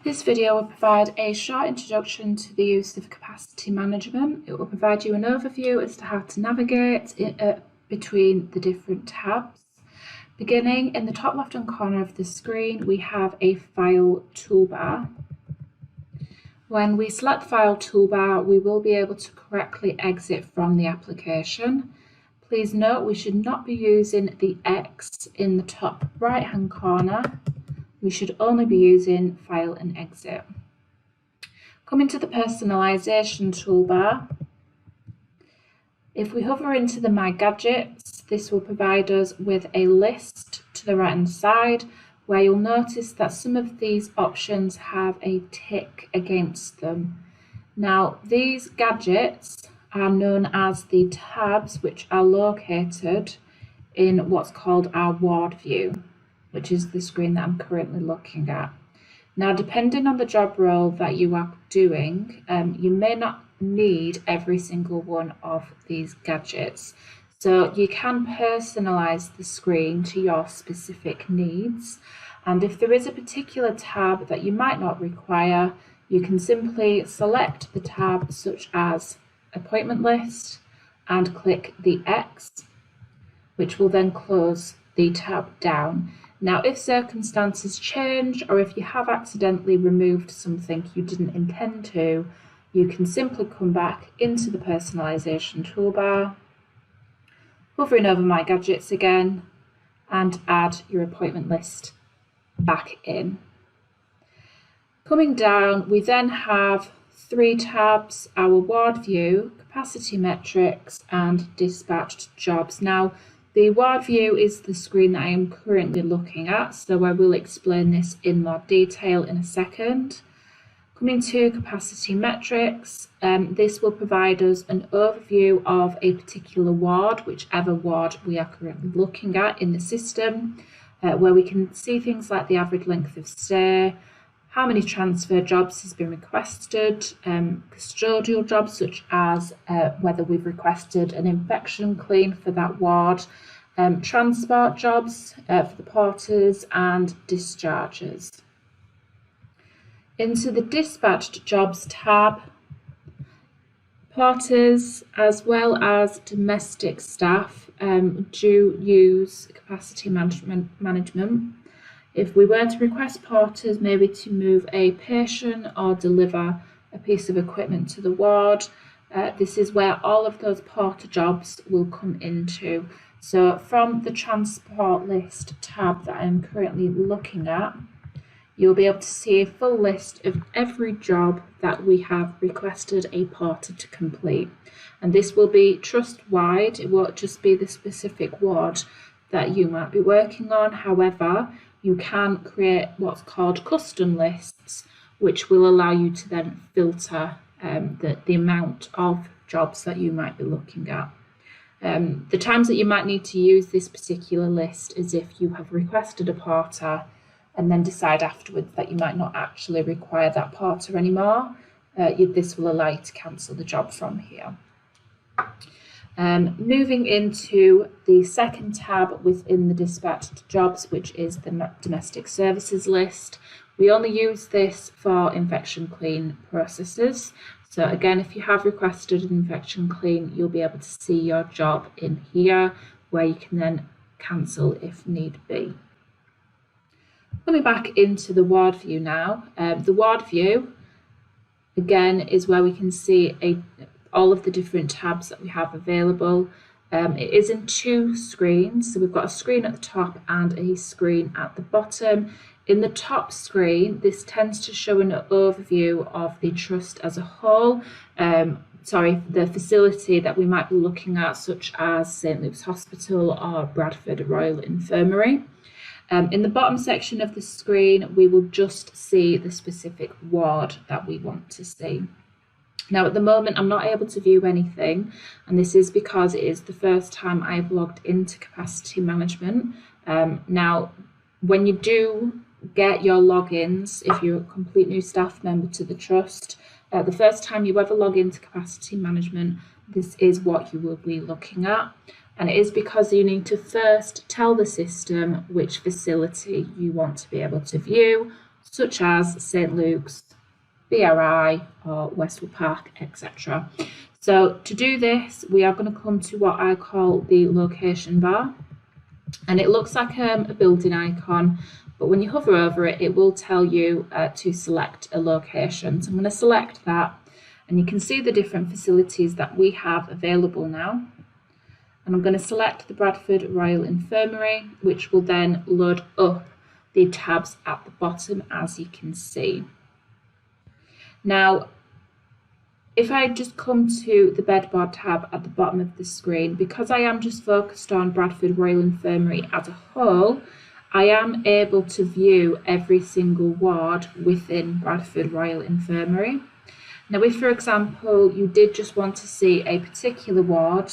This video will provide a short introduction to the use of capacity management. It will provide you an overview as to how to navigate between the different tabs. Beginning in the top left-hand corner of the screen, we have a file toolbar. When we select the file toolbar, we will be able to correctly exit from the application. Please note we should not be using the X in the top right-hand corner. We should only be using File and Exit. Coming to the Personalization toolbar, if we hover into the My Gadgets, this will provide us with a list to the right-hand side where you'll notice that some of these options have a tick against them. Now, these gadgets are known as the tabs, which are located in what's called our ward view, which is the screen that I'm currently looking at. Now, depending on the job role that you are doing, you may not need every single one of these gadgets. So you can personalize the screen to your specific needs. And if there is a particular tab that you might not require, you can simply select the tab such as Appointment List and click the X, which will then close the tab down. Now, if circumstances change or if you have accidentally removed something you didn't intend to, you can simply come back into the Personalization toolbar, hovering over My Gadgets again, and add your appointment list back in. Coming down, we then have three tabs: our ward view, capacity metrics, and dispatched jobs. Now, the ward view is the screen that I am currently looking at, so I will explain this in more detail in a second. Coming to capacity metrics, this will provide us an overview of a particular ward, whichever ward we are currently looking at in the system, where we can see things like the average length of stay, how many transfer jobs has been requested, custodial jobs such as whether we've requested an infection clean for that ward, transport jobs for the porters, and discharges. Into the dispatched jobs tab, porters as well as domestic staff do use capacity management. If we were to request porters maybe to move a patient or deliver a piece of equipment to the ward, this is where all of those porter jobs will come into. So from the transport list tab that I'm currently looking at, you'll be able to see a full list of every job that we have requested a porter to complete. And this will be trust-wide. It won't just be the specific ward that you might be working on. However, you can create what's called custom lists, which will allow you to then filter the amount of jobs that you might be looking at. The times that you might need to use this particular list is if you have requested a porter and then decide afterwards that you might not actually require that porter anymore. This will allow you to cancel the job from here. Moving into the second tab within the dispatched jobs, which is the domestic services list. We only use this for infection clean processes. So again, if you have requested an infection clean, you'll be able to see your job in here where you can then cancel if need be. Coming back into the ward view now. The ward view, again, is where we can see all of the different tabs that we have available. It is in two screens, so we've got a screen at the top and a screen at the bottom. In the top screen, this tends to show an overview of the trust as a whole, the facility that we might be looking at, such as St Luke's Hospital or Bradford Royal Infirmary. In the bottom section of the screen, we will just see the specific ward that we want to see. Now, at the moment, I'm not able to view anything, and this is because it is the first time I've logged into capacity management. Now, when you do get your logins, if you're a complete new staff member to the trust, the first time you ever log into capacity management, this is what you will be looking at. And it is because you need to first tell the system which facility you want to be able to view such as St Luke's, BRI or Westwood Park, etc. So to do this, we are going to come to what I call the location bar, and it looks like a building icon, but when you hover over it, it will tell you to select a location. So I'm going to select that, and you can see the different facilities that we have available now. And I'm going to select the Bradford Royal Infirmary, which will then load up the tabs at the bottom, as you can see. Now, if I just come to the bed bar tab at the bottom of the screen, because I am just focused on Bradford Royal Infirmary as a whole, I am able to view every single ward within Bradford Royal Infirmary. Now, if, for example, you did just want to see a particular ward,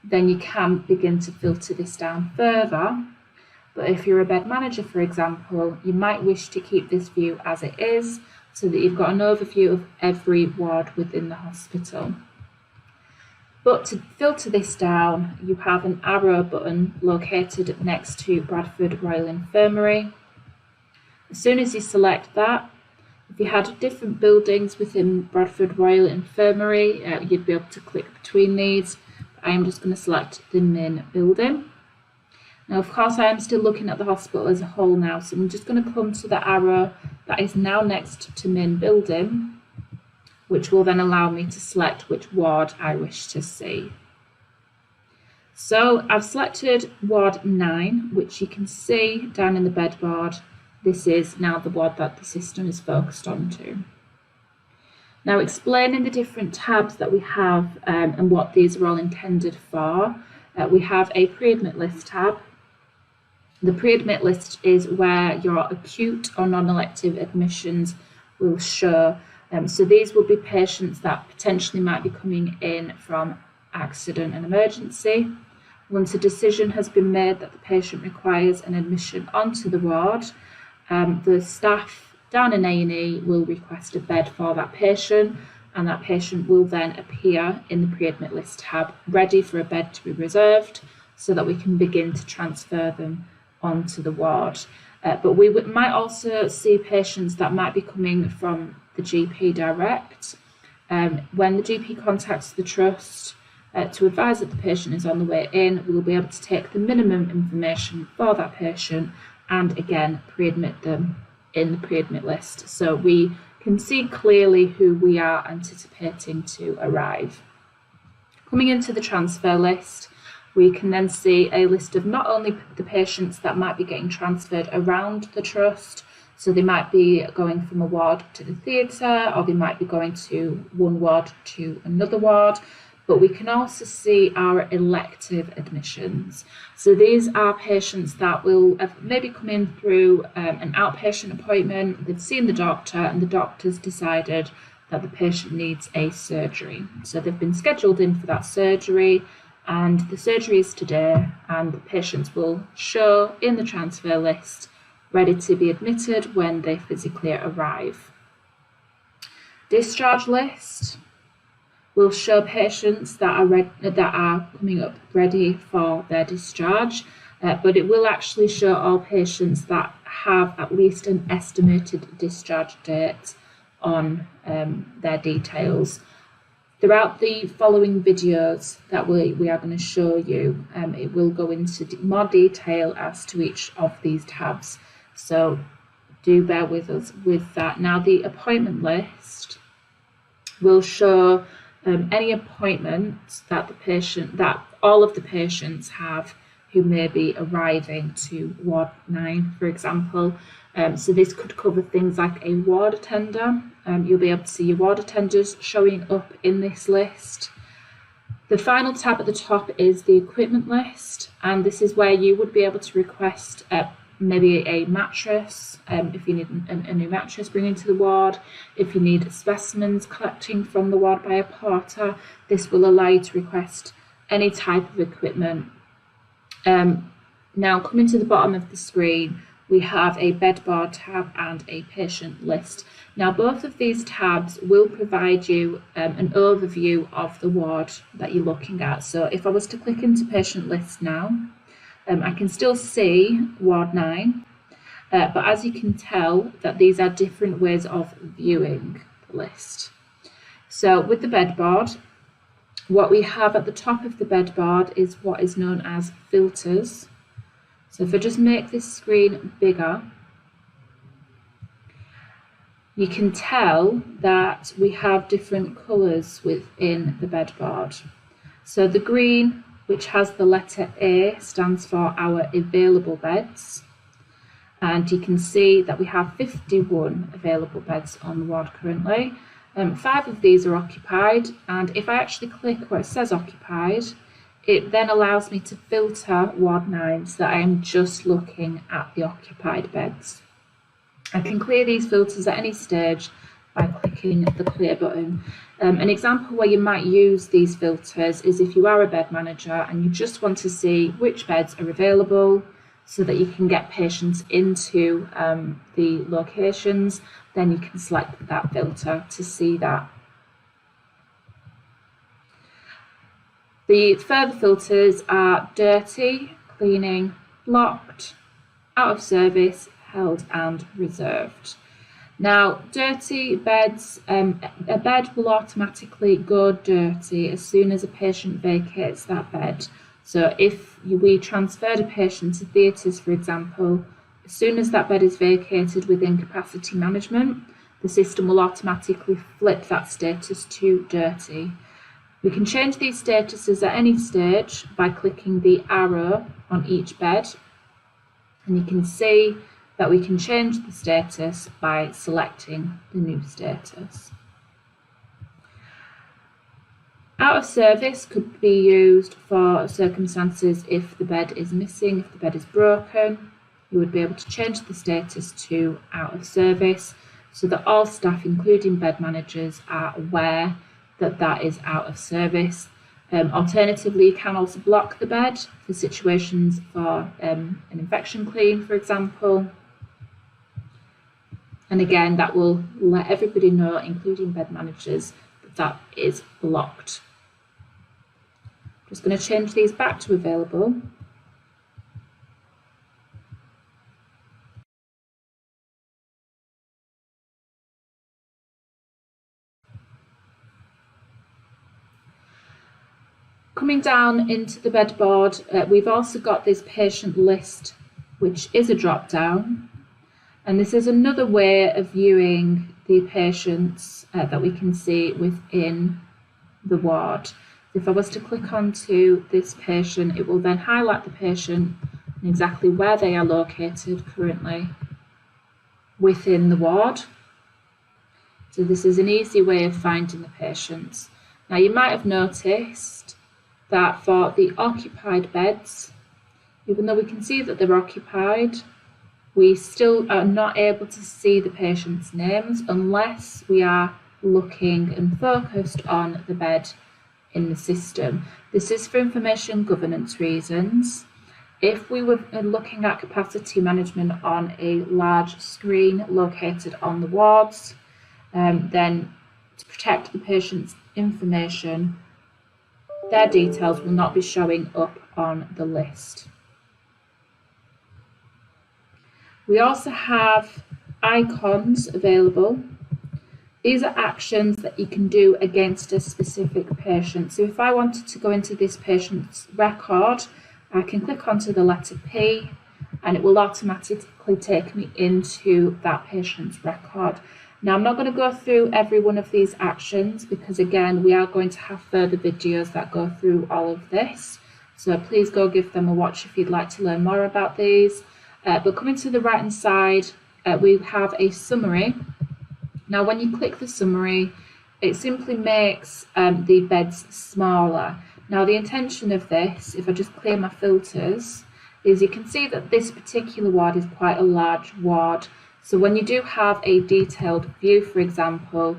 then you can begin to filter this down further. But if you're a bed manager, for example, you might wish to keep this view as it is, so that you've got an overview of every ward within the hospital. But to filter this down, you have an arrow button located next to Bradford Royal Infirmary. As soon as you select that, if you had different buildings within Bradford Royal Infirmary, you'd be able to click between these. I am just going to select the main building. Now, of course, I am still looking at the hospital as a whole now, so I'm just going to come to the arrow that is now next to main building, which will then allow me to select which ward I wish to see. So I've selected Ward 9, which you can see down in the bed board. This is now the ward that the system is focused onto. Now, explaining the different tabs that we have and what these are all intended for, we have a pre-admit list tab. The pre-admit list is where your acute or non-elective admissions will show. So these will be patients that potentially might be coming in from accident and emergency. Once a decision has been made that the patient requires an admission onto the ward, the staff down in A&E will request a bed for that patient, and that patient will then appear in the pre-admit list tab, ready for a bed to be reserved, so that we can begin to transfer them onto the ward. But we might also see patients that might be coming from the GP direct. When the GP contacts the trust to advise that the patient is on the way in, we will be able to take the minimum information for that patient and again pre-admit them in the pre-admit list, so we can see clearly who we are anticipating to arrive. Coming into the transfer list, we can then see a list of not only the patients that might be getting transferred around the trust, so they might be going from a ward to the theatre, or they might be going to one ward to another ward, but we can also see our elective admissions. So these are patients that will have maybe come in through an outpatient appointment, they've seen the doctor and the doctor's decided that the patient needs a surgery. So they've been scheduled in for that surgery, and the surgery is today, and the patients will show in the transfer list ready to be admitted when they physically arrive. Discharge list will show patients that are coming up ready for their discharge, but it will actually show all patients that have at least an estimated discharge date on their details. Throughout the following videos that we are going to show you, it will go into more detail as to each of these tabs. So do bear with us with that. Now, the appointment list will show any appointments that all of the patients have who may be arriving to Ward 9, for example. So this could cover things like a ward attender. You'll be able to see your ward attenders showing up in this list. The final tab at the top is the equipment list, and this is where you would be able to request maybe a mattress, if you need a new mattress bringing to the ward, if you need specimens collecting from the ward by a porter. This will allow you to request any type of equipment. Now, coming to the bottom of the screen, we have a bed bar tab and a patient list. Now, both of these tabs will provide you an overview of the ward that you're looking at. So if I was to click into patient list now, I can still see Ward 9, but as you can tell that these are different ways of viewing the list. So with the bed board, what we have at the top of the bed board is what is known as filters. So if I just make this screen bigger, you can tell that we have different colours within the bed board. So the green, which has the letter A, stands for our available beds. And you can see that we have 51 available beds on the ward currently. 5 of these are occupied, and if I actually click where it says occupied, it then allows me to filter Ward 9 so that I am just looking at the occupied beds. I can clear these filters at any stage by clicking the clear button. An example where you might use these filters is if you are a bed manager and you just want to see which beds are available so that you can get patients into the locations, then you can select that filter to see that. The further filters are dirty, cleaning, blocked, out of service, held and reserved. Now, dirty beds, a bed will automatically go dirty as soon as a patient vacates that bed. So if we transferred a patient to theatres, for example, as soon as that bed is vacated within capacity management, the system will automatically flip that status to dirty. We can change these statuses at any stage by clicking the arrow on each bed, and you can see that we can change the status by selecting the new status. Out of service could be used for circumstances if the bed is missing, if the bed is broken. You would be able to change the status to out of service so that all staff, including bed managers, are aware that that is out of service. Alternatively, you can also block the bed for situations for an infection clean, for example. And again, that will let everybody know, including bed managers, that that is blocked. I'm just going to change these back to available. Coming down into the bed board, we've also got this patient list, which is a drop down. And this is another way of viewing the patients that we can see within the ward. If I was to click onto this patient, it will then highlight the patient and exactly where they are located currently within the ward. So this is an easy way of finding the patients. Now you might have noticed that for the occupied beds, even though we can see that they're occupied, we still are not able to see the patient's names unless we are looking and focused on the bed in the system. This is for information governance reasons. If we were looking at capacity management on a large screen located on the wards, then to protect the patient's information, their details will not be showing up on the list. We also have icons available. These are actions that you can do against a specific patient. So if I wanted to go into this patient's record, I can click onto the letter P and it will automatically take me into that patient's record. Now I'm not going to go through every one of these actions because again we are going to have further videos that go through all of this. So please go give them a watch if you'd like to learn more about these. But coming to the right hand side, we have a summary. Now when you click the summary, it simply makes the beds smaller. Now the intention of this, if I just clear my filters, is you can see that this particular ward is quite a large ward. So when you do have a detailed view, for example,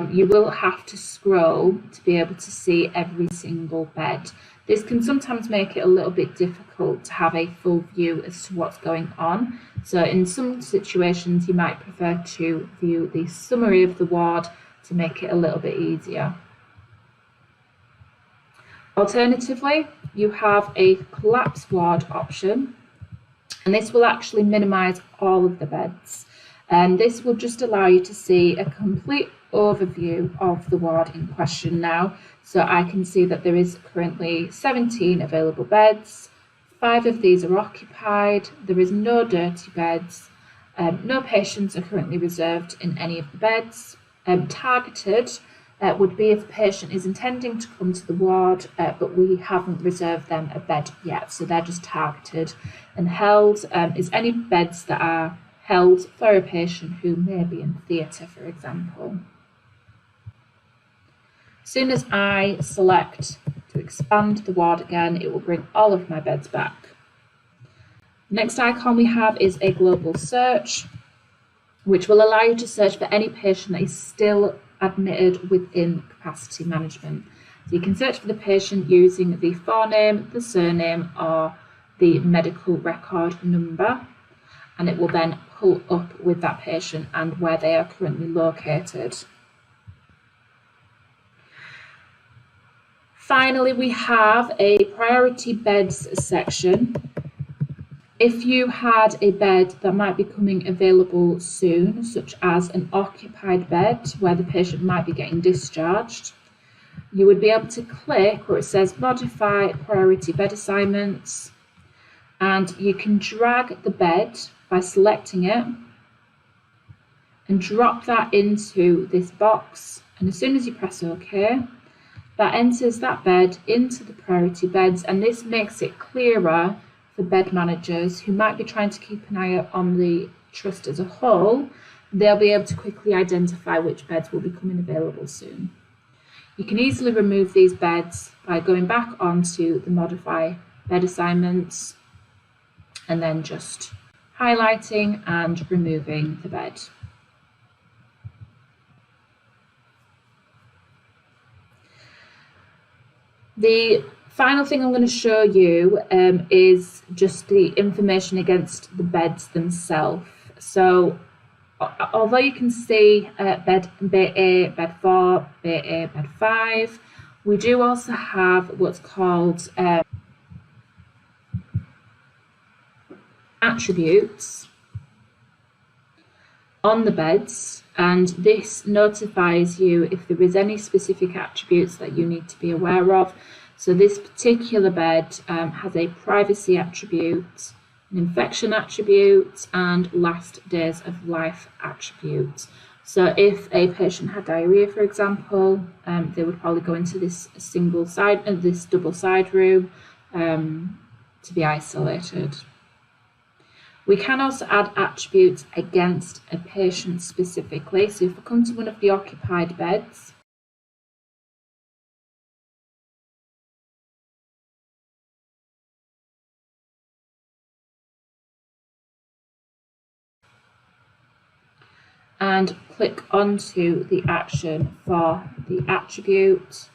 you will have to scroll to be able to see every single bed. This can sometimes make it a little bit difficult to have a full view as to what's going on. So in some situations, you might prefer to view the summary of the ward to make it a little bit easier. Alternatively, you have a collapse ward option. And this will actually minimize all of the beds. And this will just allow you to see a complete overview of the ward in question now. So I can see that there is currently 17 available beds. 5 of these are occupied. There is no dirty beds. No patients are currently reserved in any of the beds. Targeted would be if a patient is intending to come to the ward, but we haven't reserved them a bed yet, so they're just targeted. And held is any beds that are held for a patient who may be in theatre, for example. As soon as I select to expand the ward again, it will bring all of my beds back. Next icon we have is a global search, which will allow you to search for any patient that is still admitted within capacity management. So you can search for the patient using the forename, the surname, or the medical record number, and it will then pull up with that patient and where they are currently located. Finally, we have a priority beds section. If you had a bed that might be coming available soon, such as an occupied bed where the patient might be getting discharged, you would be able to click where it says modify priority bed assignments, and you can drag the bed by selecting it and drop that into this box. And as soon as you press OK, that enters that bed into the priority beds, and this makes it clearer for bed managers who might be trying to keep an eye on the trust as a whole. They'll be able to quickly identify which beds will be coming available soon. You can easily remove these beds by going back onto the modify bed assignments and then just highlighting and removing the bed. The final thing I'm going to show you is just the information against the beds themselves. So although you can see bed A, bed 4, bed A, bed 5, we do also have what's called attributes on the beds, and this notifies you if there is any specific attributes that you need to be aware of. So this particular bed has a privacy attribute, an infection attribute, and last days of life attribute. So if a patient had diarrhea, for example, they would probably go into this double side room to be isolated. We can also add attributes against a patient specifically. So if we come to one of the occupied beds, and click onto the action for the attribute,